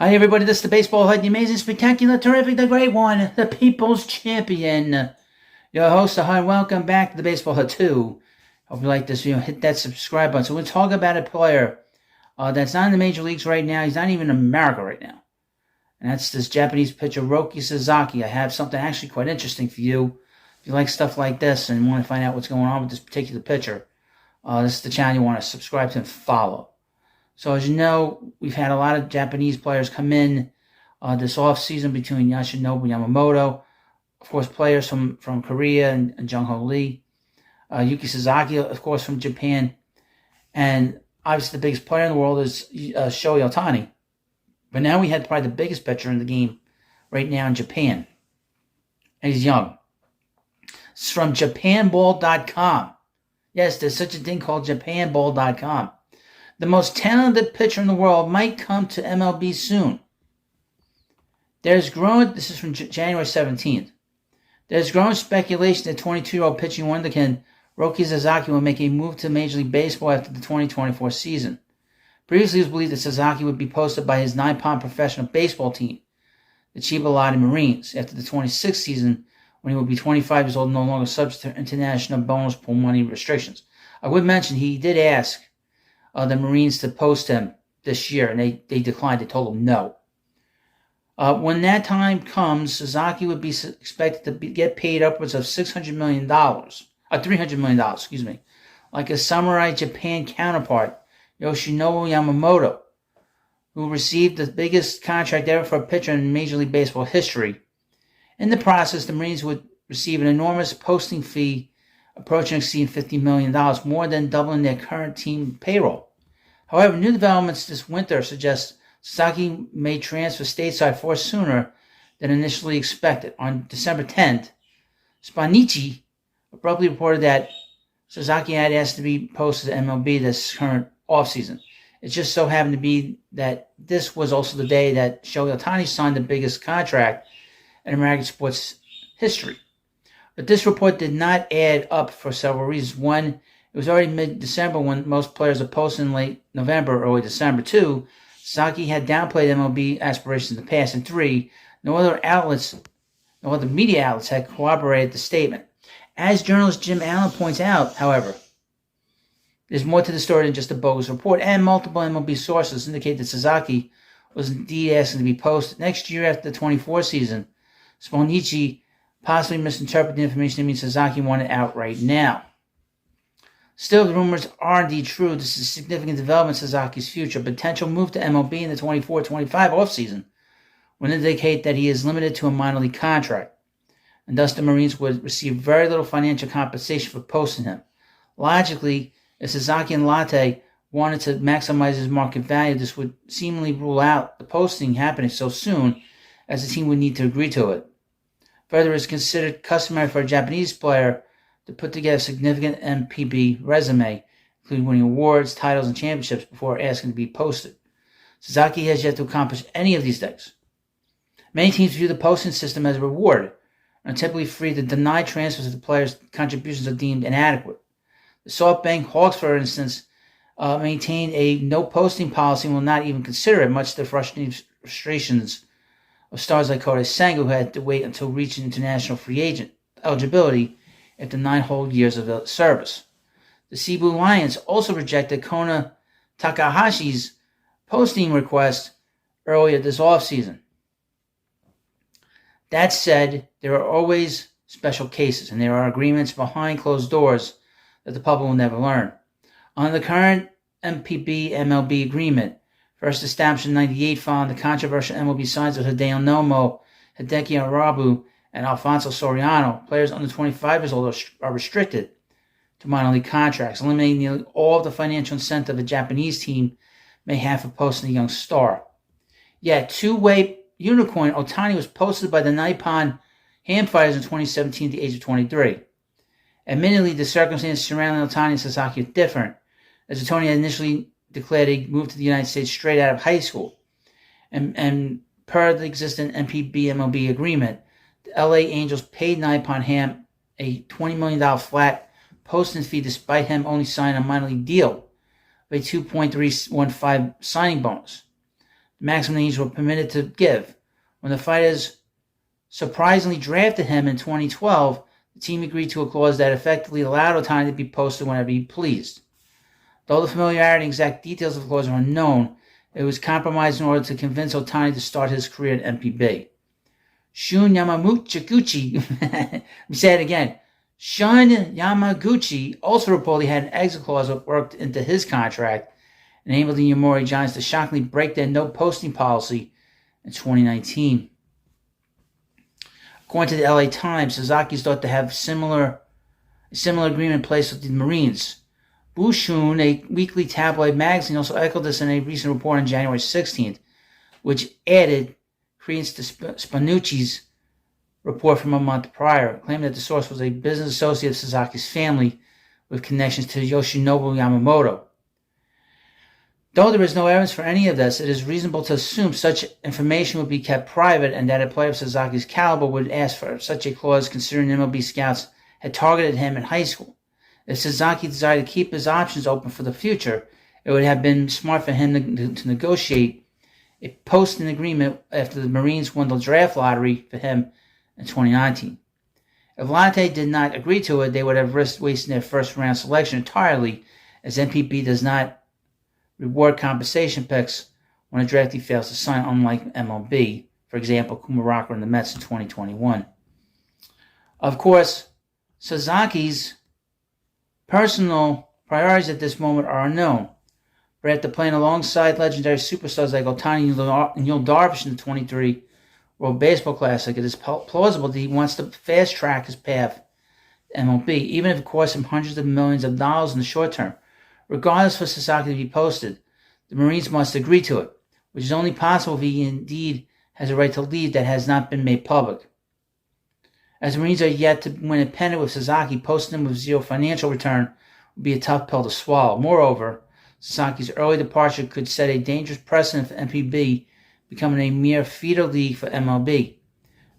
Hi, everybody. This is the baseball head, the amazing, spectacular, terrific, the great one, the people's champion. Your host, hi, welcome back to the baseball head 2. Hope you like this. Hit that subscribe button. So we'll talk about a player that's not in the major leagues right now. He's not even in America right now. And that's this Japanese pitcher, Roki Sasaki. I have something actually quite interesting for you. If you like stuff like this and want to find out what's going on with this particular pitcher, this is the channel you want to subscribe to and follow. So as you know, we've had a lot of Japanese players come in this offseason between Yoshinobu Yamamoto, of course, players from Korea and Jung-Ho Lee, Yuki Sasaki, of course, from Japan, and obviously the biggest player in the world is Shohei Ohtani. But now we had probably the biggest pitcher in the game right now in Japan, and he's young. It's from JapanBall.com. Yes, there's such a thing called JapanBall.com. The most talented pitcher in the world might come to MLB soon. This is from January 17th. There's growing speculation that 22-year-old pitching wonderkind Roki Sasaki will make a move to Major League Baseball after the 2024 season. Previously, it was believed that Sasaki would be posted by his Nippon professional baseball team, the Chiba Lotte Marines, after the 26th season when he would be 25 years old and no longer subject to international bonus pool money restrictions. I would mention he did ask the Marines to post him this year, and they declined. They told him no. When that time comes, Sasaki would be expected to get paid upwards of $300 million, like his Samurai Japan counterpart, Yoshinobu Yamamoto, who received the biggest contract ever for a pitcher in Major League Baseball history. In the process, the Marines would receive an enormous posting fee approaching exceeding $50 million, more than doubling their current team payroll. However, new developments this winter suggest Sasaki may transfer stateside far sooner than initially expected. On December 10th, Spanichi abruptly reported that Sasaki had asked to be posted to MLB this current offseason. It just so happened to be that this was also the day that Shohei Ohtani signed the biggest contract in American sports history. But this report did not add up for several reasons. One, it was already mid-December when most players are posted in late November, early December. Two, Sasaki had downplayed MLB aspirations in the past. And three, no other media outlets had corroborated the statement. As journalist Jim Allen points out, however, there's more to the story than just a bogus report, and multiple MLB sources indicate that Sasaki was indeed asking to be posted. Next year, after the 24 season, Spalnichi possibly misinterpreted the information that means Sasaki wanted out right now. Still, the rumors are indeed true. This is a significant development in Sasaki's future. Potential move to MLB in the 24-25 offseason would indicate that he is limited to a minor league contract, and thus the Marines would receive very little financial compensation for posting him. Logically, if Sasaki and Lotte wanted to maximize his market value, this would seemingly rule out the posting happening so soon, as the team would need to agree to it. Further, it is considered customary for a Japanese player to put together a significant MPB resume, including winning awards, titles, and championships before asking to be posted. Sasaki has yet to accomplish any of these things. Many teams view the posting system as a reward and are typically free to deny transfers if the player's contributions are deemed inadequate. The SoftBank Hawks, for instance, maintain a no-posting policy and will not even consider it, much to the frustrations of stars like Kodai Senga, who had to wait until reaching international free agent eligibility after 9 whole years of service. The Cebu Lions also rejected Kona Takahashi's posting request earlier this offseason. That said, there are always special cases, and there are agreements behind closed doors that the public will never learn. Under the current MPB-MLB agreement, first established in 1998 following the controversial MLB signs of Hideo Nomo, Hideki Arabu, and Alfonso Soriano, players under 25 years old are restricted to minor league contracts, eliminating nearly all of the financial incentive a Japanese team may have for posting a young star. Yet, two-way unicorn Ohtani was posted by the Nippon Ham Fighters in 2017 at the age of 23. Admittedly, the circumstances surrounding Ohtani and Sasaki are different, as Ohtani had initially declared he moved to the United States straight out of high school. And per the existing MPB-MLB agreement, the LA Angels paid Nippon Ham a $20 million flat posting fee despite him only signing a minor league deal with a $2.315 signing bonus. the maximum age were permitted to give. When the fighters surprisingly drafted him in 2012, the team agreed to a clause that effectively allowed Otani to be posted whenever he pleased. Though the familiarity and exact details of the clause are unknown, it was compromised in order to convince Otani to start his career at MPB. Shun Yamaguchi, let me say it again. Shun Yamaguchi also reportedly had an exit clause worked into his contract, enabling the Yomiuri Giants to shockingly break their no-posting policy in 2019. According to the LA Times, Sasaki is thought to have a similar agreement in place with the Marines. Bushun, a weekly tabloid magazine, also echoed this in a recent report on January 16th, which added credence to Spanucci's report from a month prior, claiming that the source was a business associate of Sasaki's family with connections to Yoshinobu Yamamoto. Though there is no evidence for any of this, it is reasonable to assume such information would be kept private and that a player of Sasaki's caliber would ask for such a clause, considering MLB scouts had targeted him in high school. If Sasaki desired to keep his options open for the future, it would have been smart for him to negotiate a posting agreement after the Marines won the draft lottery for him in 2019. If Latte did not agree to it, they would have risked wasting their first-round selection entirely, as MPB does not reward compensation picks when a draftee fails to sign, unlike MLB, for example, Kumaraka and the Mets in 2021. Of course, Sasaki's personal priorities at this moment are unknown, but after playing alongside legendary superstars like Otani and Yu Darvish in the 23 World Baseball Classic, it is plausible that he wants to fast-track his path to MLB, even if it costs him hundreds of millions of dollars in the short term. Regardless for Sasaki to be posted, the Marines must agree to it, which is only possible if he indeed has a right to leave that has not been made public. As the Marines are yet to win a pennant with Sasaki, posting him with zero financial return would be a tough pill to swallow. Moreover, Sasaki's early departure could set a dangerous precedent for MPB becoming a mere feeder league for MLB.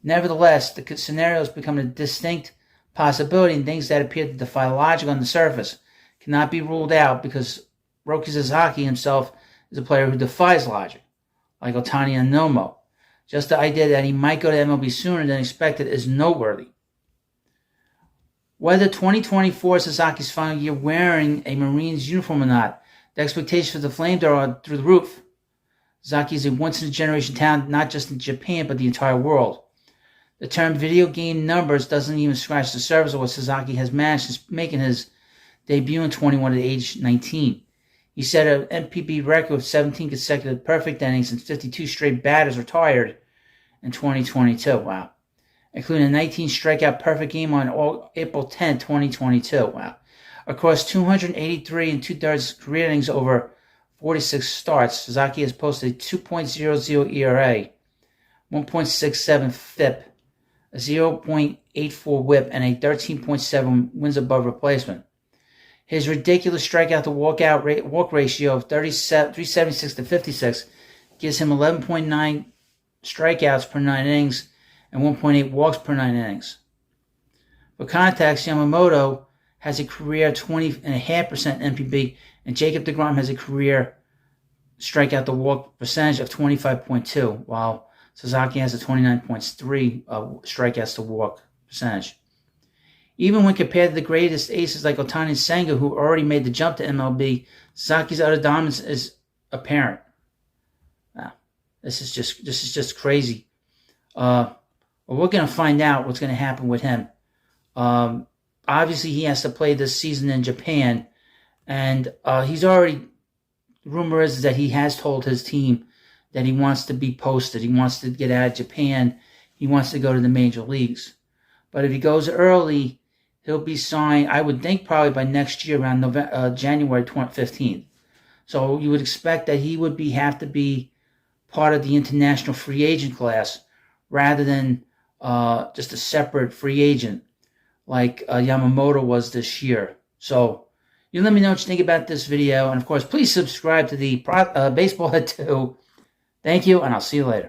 Nevertheless, the scenario has become a distinct possibility, and things that appear to defy logic on the surface cannot be ruled out because Roki Sasaki himself is a player who defies logic, like Otani and Nomo. Just the idea that he might go to MLB sooner than expected is noteworthy. Whether 2024 is Sasaki's final year wearing a Marines uniform or not, the expectations for the Flames are through the roof. Sasaki is a once-in-a-generation talent not just in Japan but the entire world. The term video game numbers doesn't even scratch the surface of what Sasaki has managed since making his debut in 21 at age 19. He set an MPB record with 17 consecutive perfect innings and 52 straight batters retired in 2022. Wow. Including a 19 strikeout perfect game on April 10, 2022. Wow. Across 283 and two-thirds career innings over 46 starts, Sasaki has posted a 2.00 ERA, 1.67 FIP, a 0.84 WHIP, and a 13.7 wins above replacement. His ridiculous strikeout to walk ratio of 376 to 56 gives him 11.9 strikeouts per 9 innings and 1.8 walks per 9 innings. For context, Yamamoto has a career 20.5% MPB, and Jacob deGrom has a career strikeout to walk percentage of 25.2, while Sasaki has a 29.3 strikeouts to walk percentage. Even when compared to the greatest aces like Otani and Senga, who already made the jump to MLB, Sasaki's utter dominance is apparent. Wow, this is just crazy. Well, we're going to find out what's going to happen with him. Obviously, he has to play this season in Japan, and he's already. Rumor is that he has told his team that he wants to be posted. He wants to get out of Japan. He wants to go to the major leagues. But if he goes early, he'll be signed, I would think, probably by next year, around January 15th. So you would expect that he would have to be part of the international free agent class rather than just a separate free agent like Yamamoto was this year. So you let me know what you think about this video. And, of course, please subscribe to the Baseball Head 2. Thank you, and I'll see you later.